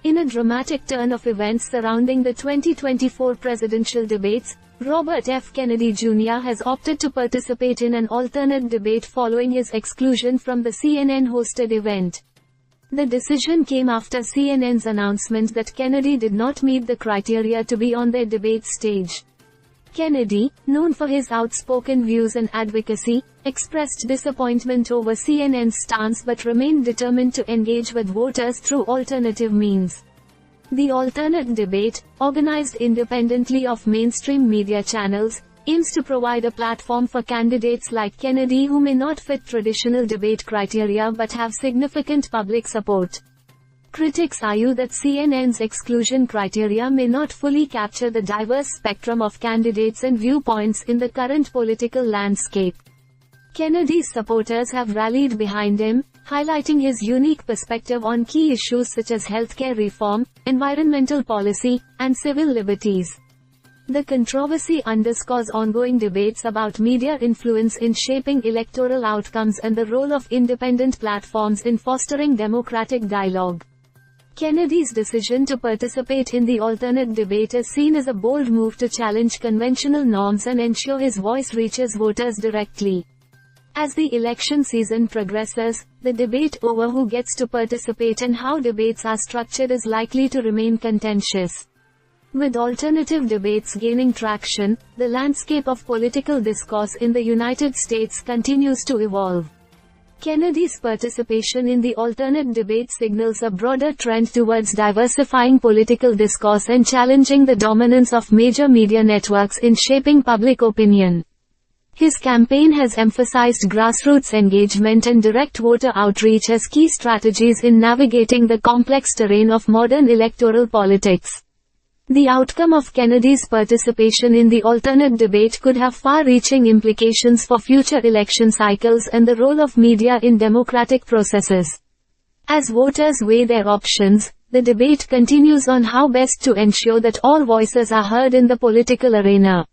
In a dramatic turn of events surrounding the 2024 presidential debates, Robert F. Kennedy Jr. has opted to participate in an alternate debate following his exclusion from the CNN-hosted event. The decision came after CNN's announcement that Kennedy did not meet the criteria to be on their debate stage. Kennedy, known for his outspoken views and advocacy, expressed disappointment over CNN's stance but remained determined to engage with voters through alternative means. The alternate debate, organized independently of mainstream media channels, aims to provide a platform for candidates like Kennedy who may not fit traditional debate criteria but have significant public support. Critics argue that CNN's exclusion criteria may not fully capture the diverse spectrum of candidates and viewpoints in the current political landscape. Kennedy's supporters have rallied behind him, highlighting his unique perspective on key issues such as healthcare reform, environmental policy, and civil liberties. The controversy underscores ongoing debates about media influence in shaping electoral outcomes and the role of independent platforms in fostering democratic dialogue. Kennedy's decision to participate in the alternate debate is seen as a bold move to challenge conventional norms and ensure his voice reaches voters directly. As the election season progresses, the debate over who gets to participate and how debates are structured is likely to remain contentious. With alternative debates gaining traction, the landscape of political discourse in the United States continues to evolve. Kennedy's participation in the alternate debate signals a broader trend towards diversifying political discourse and challenging the dominance of major media networks in shaping public opinion. His campaign has emphasized grassroots engagement and direct voter outreach as key strategies in navigating the complex terrain of modern electoral politics. The outcome of Kennedy's participation in the alternate debate could have far-reaching implications for future election cycles and the role of media in democratic processes. As voters weigh their options, the debate continues on how best to ensure that all voices are heard in the political arena.